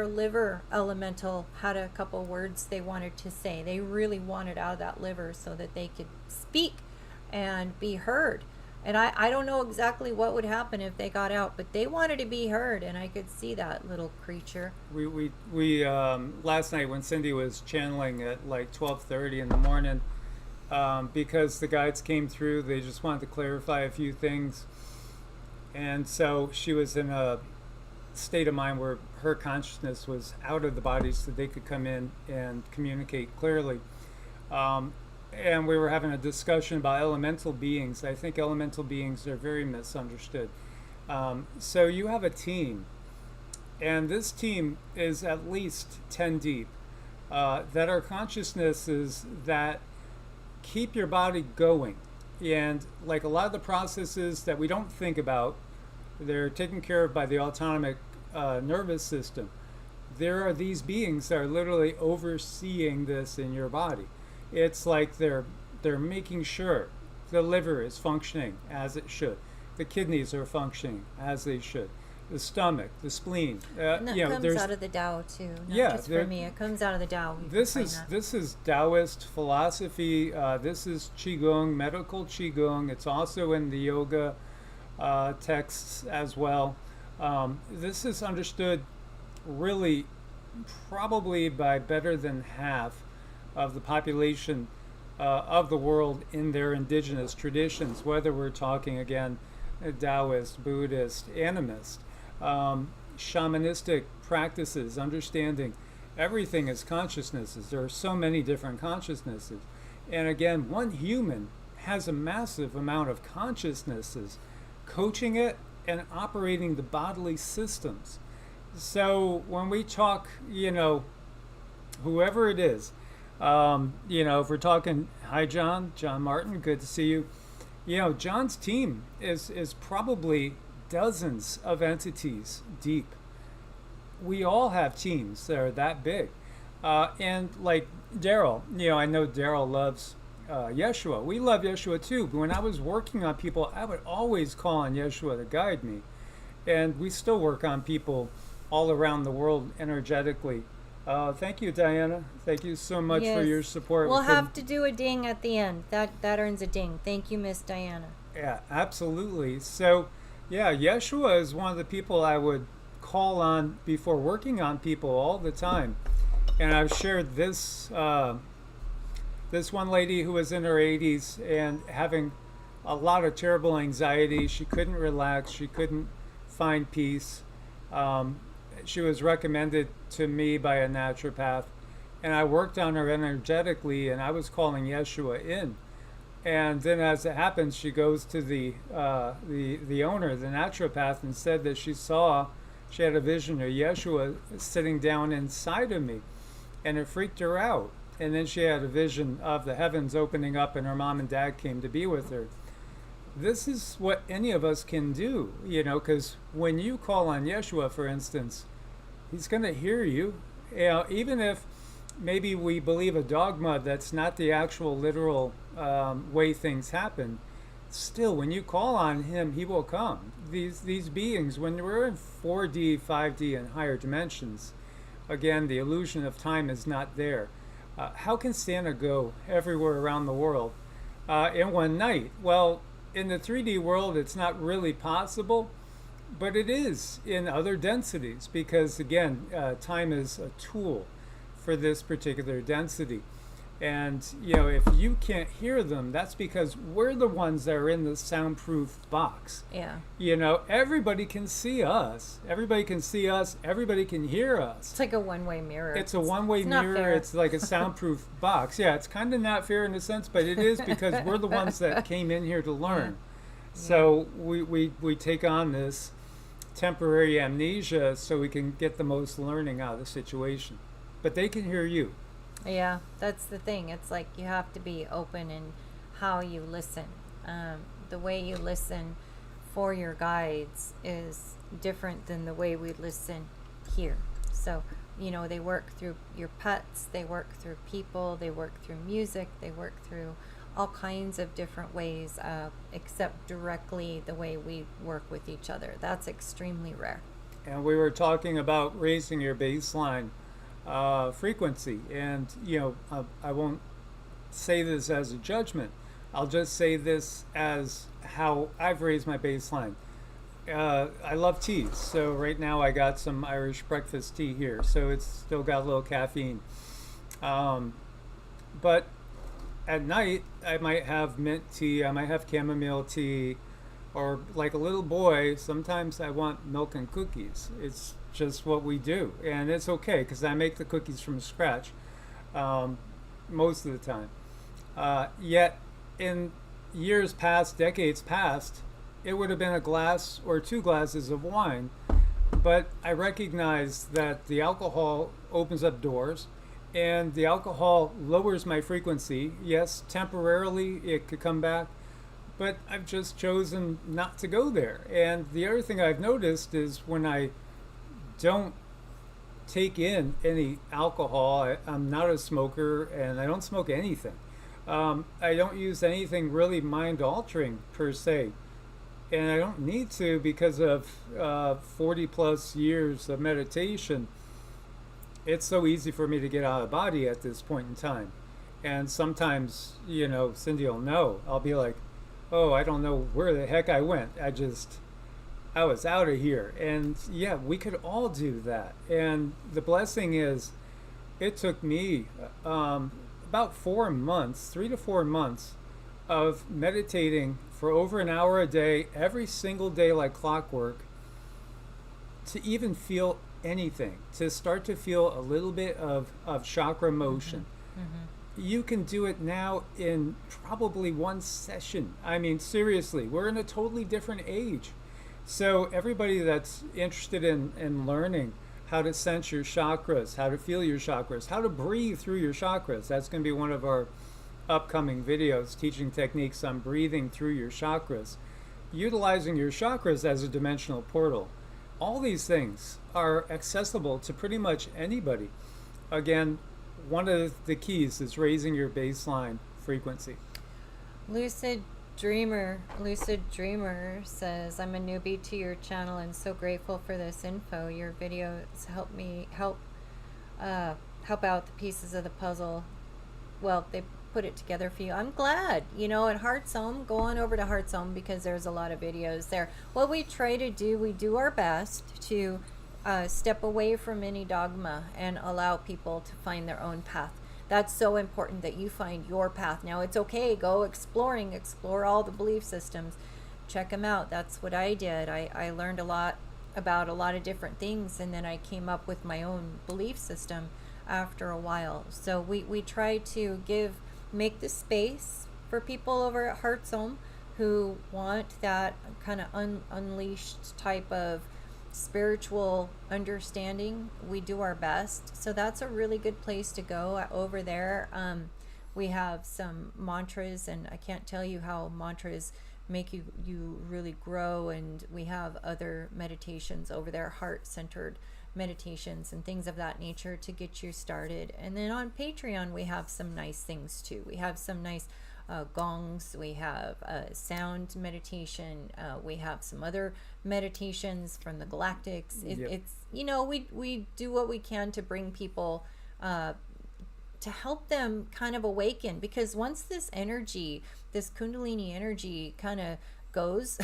liver elemental had a couple words they wanted to say. They really wanted out of that liver so that they could speak and be heard. And I don't know exactly what would happen if they got out, but they wanted to be heard, and I could see that little creature. We last night when Cindy was channeling at like 12:30 in the morning, because the guides came through, they just wanted to clarify a few things, and so she was in a state of mind where her consciousness was out of the body, so they could come in and communicate clearly. And we were having a discussion about elemental beings. I think elemental beings are very misunderstood. So you have a team, and this team is at least 10 deep, that are consciousnesses that keep your body going. And like a lot of the processes that we don't think about, they're taken care of by the autonomic nervous system. There are these beings that are literally overseeing this in your body. It's like they're making sure the liver is functioning as it should. the kidneys are functioning as they should, the stomach, the spleen. And that comes out of the Tao too. Not just for me, it comes out of the Tao. This is Taoist philosophy. This is Qigong, medical Qigong. It's also in the yoga texts as well. This is understood really probably by better than half of the population of the world in their indigenous traditions, whether we're talking again Taoist, Buddhist, animist, shamanistic practices, understanding everything is consciousnesses. There are so many different consciousnesses. And again, one human has a massive amount of consciousnesses, coaching it and operating the bodily systems. So when we talk, whoever it is, if we're talking, hi John Martin, good to see you. John's team is probably dozens of entities deep. We all have teams that are that big. And like Daryl, I know Daryl loves Yeshua. We love Yeshua too. But when I was working on people, I would always call on Yeshua to guide me. And we still work on people all around the world energetically. Thank you, Diana. Thank you so much for your support. We'll have to do a ding at the end. That earns a ding. Thank you, Miss Diana. Yeah, absolutely. So, Yeshua is one of the people I would call on before working on people all the time. And I've shared this this one lady who was in her 80s and having a lot of terrible anxiety. She couldn't relax. She couldn't find peace. She was recommended to me by a naturopath, and I worked on her energetically, and I was calling Yeshua in. And then, as it happens, she goes to the owner, the naturopath, and said that she had a vision of Yeshua sitting down inside of me, and it freaked her out. And then she had a vision of the heavens opening up, and her mom and dad came to be with her. This is what any of us can do, because when you call on Yeshua, for instance, he's going to hear you. Even if maybe we believe a dogma that's not the actual literal way things happen, still, when you call on him, he will come. These beings, when we're in 4D, 5D, and higher dimensions, again, the illusion of time is not there. How can Santa go everywhere around the world in one night? Well, in the 3D world, it's not really possible, but it is in other densities because, again, time is a tool for this particular density. And, if you can't hear them, that's because we're the ones that are in the soundproof box. Yeah. Everybody can see us. Everybody can see us. Everybody can hear us. It's like a one-way mirror. It's a one-way mirror. It's like a soundproof box. Yeah, it's kind of not fair in a sense, but it is because we're the ones that came in here to learn. Yeah. So we take on this temporary amnesia so we can get the most learning out of the situation. But they can hear you. Yeah, that's the thing. It's like you have to be open in how you listen. The way you listen for your guides is different than the way we listen here. So, they work through your pets, they work through people, they work through music, they work through all kinds of different ways, except directly the way we work with each other. That's extremely rare. And we were talking about raising your baseline frequency, and I won't say this as a judgment. I'll just say this as how I've raised my baseline. I love teas, so right now I got some Irish breakfast tea here, so it's still got a little caffeine. But at night I might have mint tea, I might have chamomile tea, or like a little boy, sometimes I want milk and cookies. It's just what we do, and it's okay because I make the cookies from scratch most of the time. Yet in years past, decades past, it would have been a glass or 2 glasses of wine, but I recognize that the alcohol opens up doors, and the alcohol lowers my frequency. Yes, temporarily it could come back, but I've just chosen not to go there. And the other thing I've noticed is when I don't take in any alcohol, I'm not a smoker, and I don't smoke anything. I don't use anything really mind-altering per se. And I don't need to because of 40 plus years of meditation. It's so easy for me to get out of the body at this point in time. And sometimes, Cindy will know. I'll be like, oh, I don't know where the heck I went. I was out of here. And yeah, we could all do that. And the blessing is, it took me about 4 months, 3 to 4 months of meditating for over an hour a day, every single day like clockwork, to even feel anything, to start to feel a little bit of chakra motion. You can do it now in probably one session. I mean, seriously, we're in a totally different age. So everybody that's interested in learning how to sense your chakras, how to feel your chakras, how to breathe through your chakras, that's going to be one of our upcoming videos, teaching techniques on breathing through your chakras, utilizing your chakras as a dimensional portal. All these things are accessible to pretty much anybody. Again, one of the keys is raising your baseline frequency. Lucid Dreamer says, I'm a newbie to your channel and so grateful for this info. Your videos help out the pieces of the puzzle. Well, they put it together for you. I'm glad. At HeartSome, go on over to HeartSome because there's a lot of videos there. What we try to do, we do our best to step away from any dogma and allow people to find their own path. That's so important that you find your path. Now, it's okay, go exploring, explore all the belief systems, check them out. That's what I did. I learned a lot about a lot of different things, and then I came up with my own belief system after a while. So we try to make the space for people over at HeartSome who want that kind of unleashed type of spiritual understanding. We do our best. So that's a really good place to go over there. We have some mantras, and I can't tell you how mantras make you really grow, and we have other meditations over there, heart-centered meditations and things of that nature to get you started. And then on Patreon we have some nice things too. We have some nice gongs, we have sound meditation, we have some other meditations from the galactics. It's we do what we can to bring people to help them kind of awaken, because once this Kundalini energy kind of goes,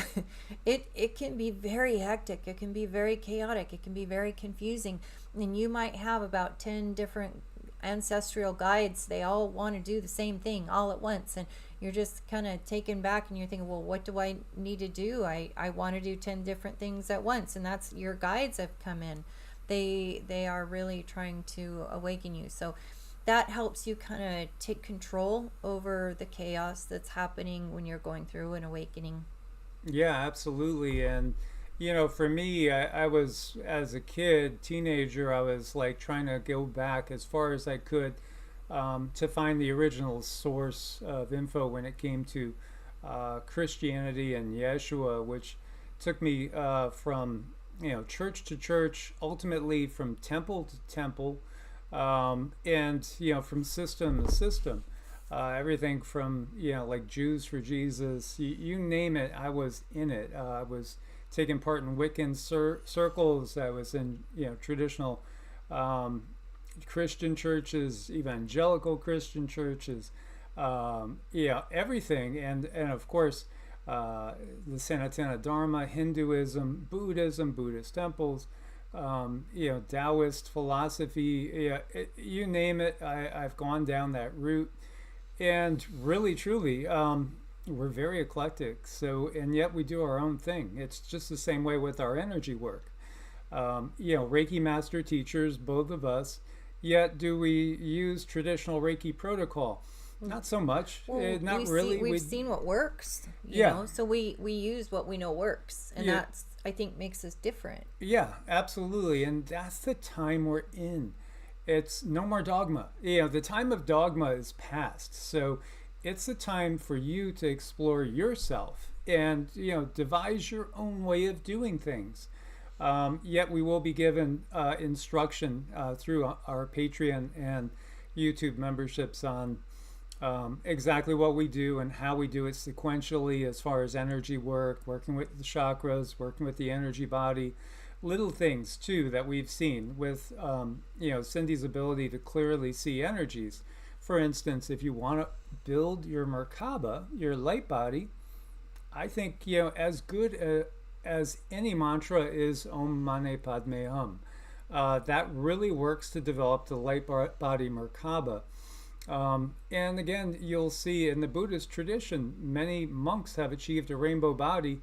it can be very hectic, it can be very chaotic, it can be very confusing, and you might have about 10 different ancestral guides. They all want to do the same thing all at once, and you're just kind of taken back, and you're thinking, well, what do I need to do? I want to do 10 different things at once. And that's your guides have come in. They are really trying to awaken you. So that helps you kind of take control over the chaos that's happening when you're going through an awakening. Yeah, absolutely. And for me, I was, as a teenager, I was like trying to go back as far as I could to find the original source of info when it came to Christianity and Yeshua, which took me from church to church, ultimately from temple to temple, and from system to system. Everything from like Jews for Jesus, you name it, I was in it. I was taking part in Wiccan circles. I was in traditional Christian churches, evangelical Christian churches, everything, and of course the Sanatana Dharma, Hinduism, Buddhism, Buddhist temples, Taoist philosophy, you name it. I've gone down that route, and really truly we're very eclectic. So, and yet we do our own thing. It's just the same way with our energy work. Reiki master teachers, both of us, yet do we use traditional Reiki protocol? Not so much. Not really. We've seen what works, you know, so we use what we know works, and that's, I think, makes us different. Yeah, absolutely. And that's the time we're in. It's no more dogma. The time of dogma is past. So it's the time for you to explore yourself and, devise your own way of doing things. Yet we will be given instruction through our Patreon and YouTube memberships on exactly what we do and how we do it sequentially as far as energy work, working with the chakras, working with the energy body, little things too that we've seen with Cindy's ability to clearly see energies. For instance, if you want to build your Merkaba, your light body, I think as good as any mantra is Om Mani Padme Hum. That really works to develop the light body Merkaba. And again, you'll see in the Buddhist tradition, many monks have achieved a rainbow body.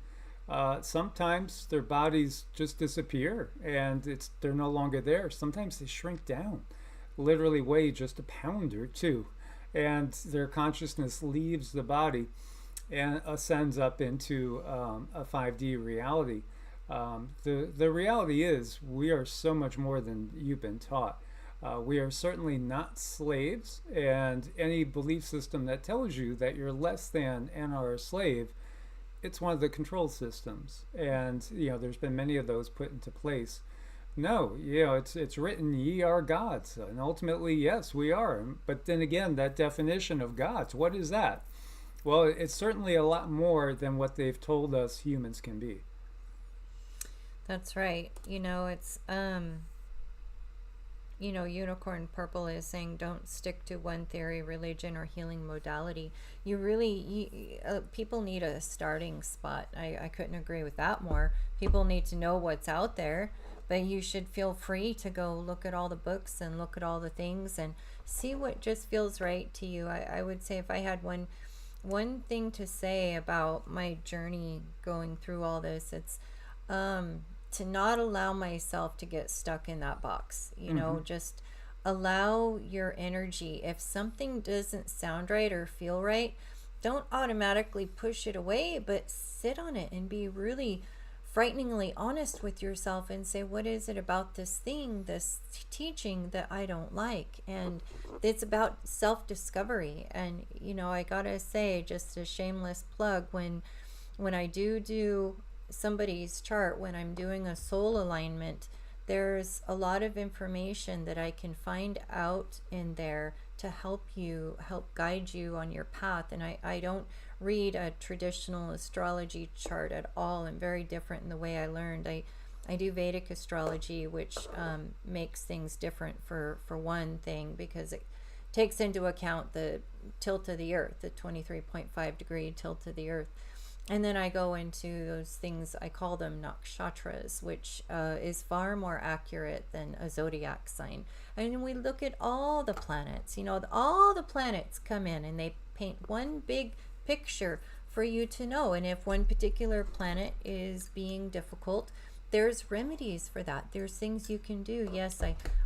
Sometimes their bodies just disappear and they're no longer there. Sometimes they shrink down, literally weigh just a pound or two, and their consciousness leaves the body and ascends up into a 5D reality. The reality is we are so much more than you've been taught. We are certainly not slaves, and any belief system that tells you that you're less than and are a slave, it's one of the control systems. And there's been many of those put into place. No, it's written, ye are gods, and ultimately, yes, we are. But then again, that definition of gods, what is that? Well, it's certainly a lot more than what they've told us humans can be. That's right. It's Unicorn Purple is saying don't stick to one theory, religion, or healing modality. People need a starting spot. I couldn't agree with that more. People need to know what's out there, but you should feel free to go look at all the books and look at all the things and see what just feels right to you. I would say if I had one thing to say about my journey going through all this, it's to not allow myself to get stuck in that box. Just allow your energy. If something doesn't sound right or feel right, don't automatically push it away, but sit on it and be really frighteningly honest with yourself and say, what is it about this thing, this teaching that I don't like? And it's about self-discovery. And I gotta say, just a shameless plug, when I do somebody's chart, when I'm doing a soul alignment, there's a lot of information that I can find out in there to help guide you on your path. And I don't read a traditional astrology chart at all. I'm very different in the way I learned. I do Vedic astrology, which makes things different for one thing, because it takes into account the tilt of the earth, the 23.5 degree tilt of the earth. And then I go into those things, I call them nakshatras, which is far more accurate than a zodiac sign. And we look at all the planets, all the planets come in and they paint one big picture for you to know. And if one particular planet is being difficult, there's remedies for that. There's things you can do. Yes,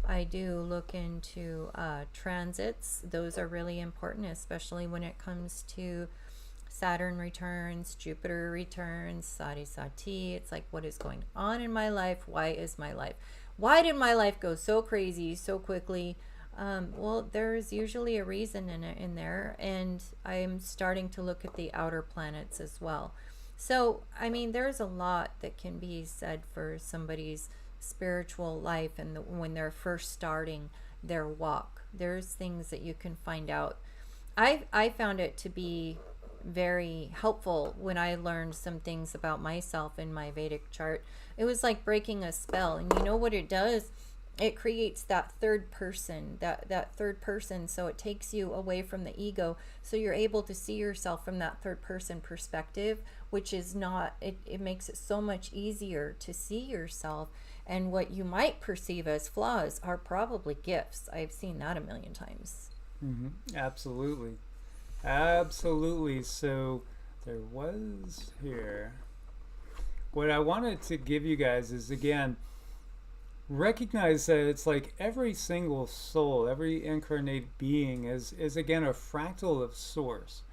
I do look into transits. Those are really important, especially when it comes to Saturn returns, Jupiter returns, Sati Sati. It's like, what is going on in my life? Why did my life go so crazy so quickly? Well, there's usually a reason in there, and I'm starting to look at the outer planets as well. So, there's a lot that can be said for somebody's spiritual life and when they're first starting their walk. There's things that you can find out. I found it to be very helpful when I learned some things about myself in my Vedic chart. It was like breaking a spell, and you know what it does? It creates that third person, that third person, so it takes you away from the ego, so you're able to see yourself from that third person perspective, which is not, it makes it so much easier to see yourself, and what you might perceive as flaws are probably gifts. I've seen that a million times. Absolutely. So there was here. What I wanted to give you guys is, again, recognize that it's like every single soul, every incarnate being is again a fractal of source.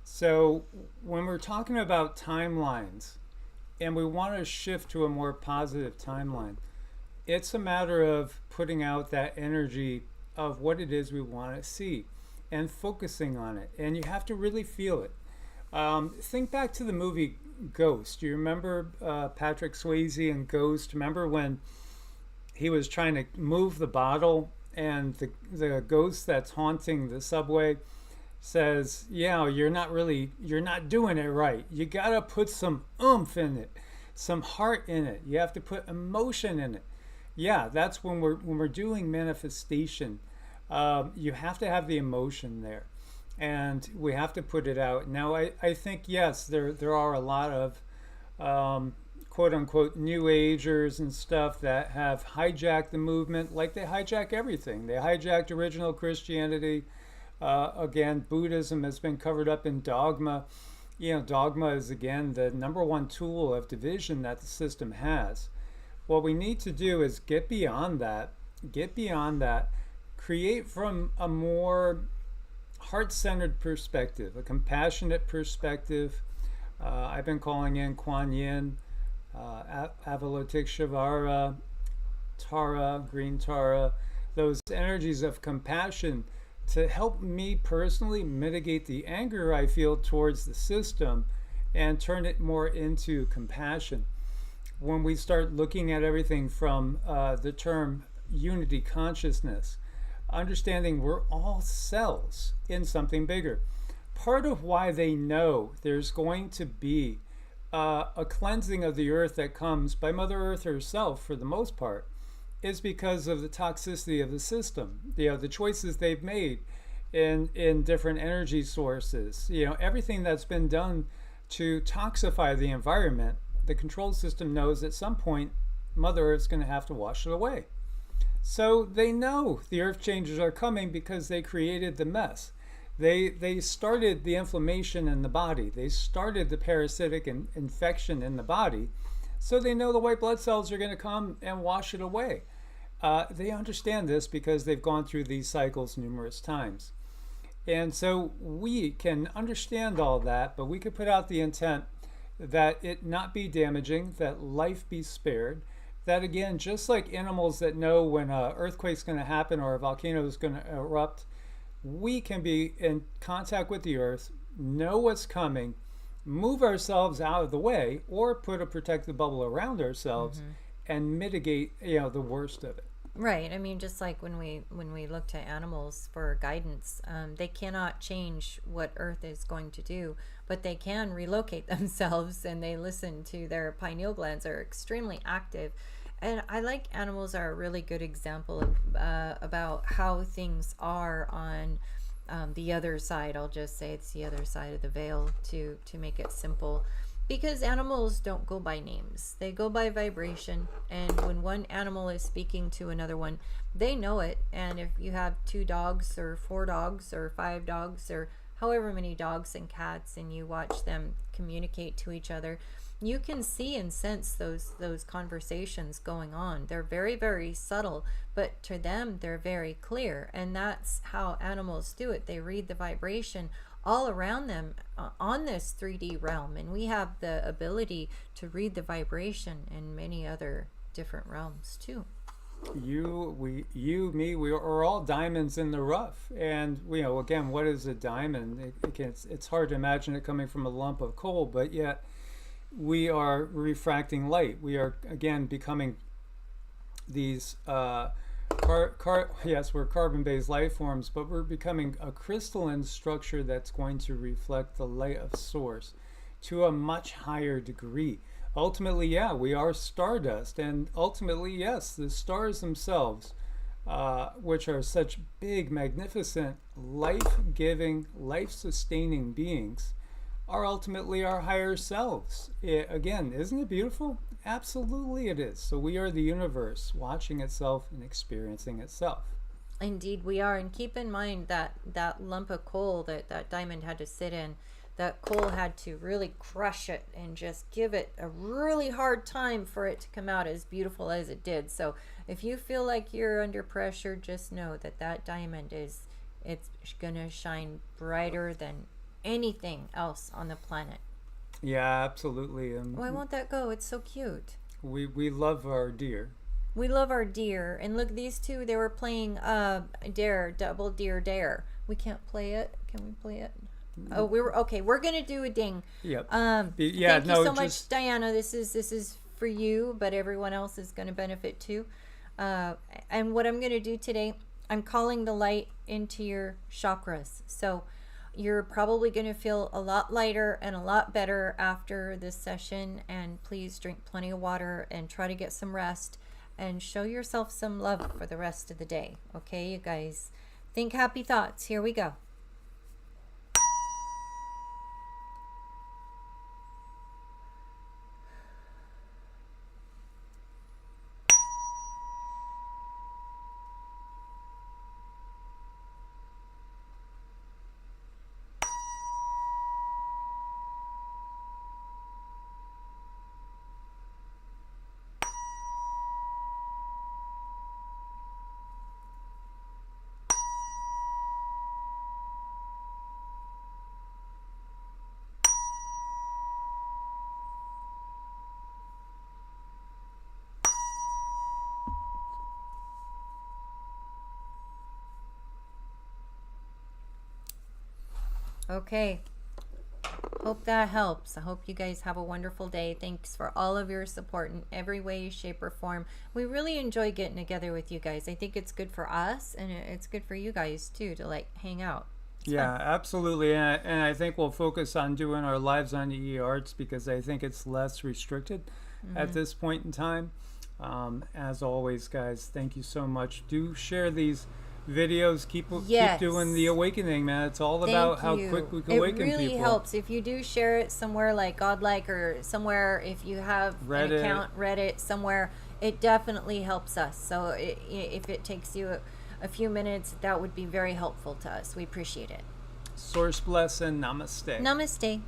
So when we're talking about timelines and we want to shift to a more positive timeline, it's a matter of putting out that energy of what it is we want to see and focusing on it. And you have to really feel it. Think back to the movie Ghost. You remember Patrick Swayze in Ghost? Remember when he was trying to move the bottle and the ghost that's haunting the subway says, you're not doing it right. You got to put some oomph in it, some heart in it. You have to put emotion in it. Yeah, that's when we're doing manifestation. You have to have the emotion there, and we have to put it out. Now, I think, yes, there are a lot of quote unquote new agers and stuff that have hijacked the movement, like they hijack everything. They hijacked original Christianity. Again, Buddhism has been covered up in dogma. Dogma is, again, the number one tool of division that the system has. What we need to do is get beyond that, create from a more heart-centered perspective, a compassionate perspective. I've been calling in Kuan Yin, Avalokiteshvara, Tara, Green Tara, those energies of compassion to help me personally mitigate the anger I feel towards the system and turn it more into compassion. When we start looking at everything from the term unity consciousness, understanding we're all cells in something bigger. Part of why they know there's going to be a cleansing of the earth that comes by Mother Earth herself, for the most part, is because of the toxicity of the system. The choices they've made in different energy sources. Everything that's been done to toxify the environment. The control system knows at some point Mother Earth's going to have to wash it away. So they know the earth changes are coming because they created the mess. They started the inflammation in the body. They started the parasitic infection in the body. So they know the white blood cells are going to come and wash it away. They understand this because they've gone through these cycles numerous times. And so we can understand all that, but we could put out the intent that it not be damaging, that life be spared, that again, just like animals that know when an earthquake's going to happen or a volcano is going to erupt, we can be in contact with the earth, know what's coming, move ourselves out of the way, or put a protective bubble around ourselves and mitigate, the worst of it. Right. I mean, just like when we look to animals for guidance, they cannot change what Earth is going to do, but they can relocate themselves, and they listen to their pineal glands are extremely active. And I like animals are a really good example of about how things are on the other side. I'll just say it's the other side of the veil to make it simple. Because animals don't go by names. They go by vibration. And when one animal is speaking to another one, they know it. And if you have 2 dogs or 4 dogs or 5 dogs or however many dogs and cats, and you watch them communicate to each other, you can see and sense those conversations going on. They're very, very subtle, but to them, they're very clear. And that's how animals do it. They read the vibration all around them on this 3D realm, and we have the ability to read the vibration in many other different realms too. Me, we are all diamonds in the rough. And again, what is a diamond? It's hard to imagine it coming from a lump of coal, but yet we are refracting light. We are again becoming these yes, we're carbon-based life forms, but we're becoming a crystalline structure that's going to reflect the light of source to a much higher degree. Ultimately, we are stardust, and ultimately, yes, the stars themselves, which are such big, magnificent, life-giving, life-sustaining beings, are ultimately our higher selves. Again, isn't it beautiful? Absolutely it is. So we are the universe watching itself and experiencing itself. Indeed we are. And keep in mind that lump of coal that diamond had to sit in, that coal had to really crush it and just give it a really hard time for it to come out as beautiful as it did. So if you feel like you're under pressure, just know that diamond it's going to shine brighter than anything else on the planet. Yeah, absolutely. Why won't that go? It's so cute. We love our deer. We love our deer. And look, these two, they were playing double deer dare. We can't play it. Can we play it? Oh, we're gonna do a ding. Yep. Thank you so much, Diana. This is for you, but everyone else is gonna benefit too. And what I'm gonna do today, I'm calling the light into your chakras. So You're probably going to feel a lot lighter and a lot better after this session. And please drink plenty of water and try to get some rest and show yourself some love for the rest of the day. Okay, you guys? Think happy thoughts. Here we go. Okay. Hope that helps. I hope you guys have a wonderful day. Thanks for all of your support in every way, shape, or form. We really enjoy getting together with you guys. I think it's good for us, and it's good for you guys too to like hang out. It's Yeah, fun. absolutely. And I think we'll focus on doing our lives on EEARTS because I think it's less restricted at this point in time. As always, guys, thank you so much. Do share these videos. Keep doing the awakening, man. It's all about how quick we can awaken people. It really helps if you do share it somewhere like Godlike or somewhere. If you have an account, Reddit, somewhere, it definitely helps us. So if it takes you a few minutes, that would be very helpful to us. We appreciate it. Source bless and namaste. Namaste.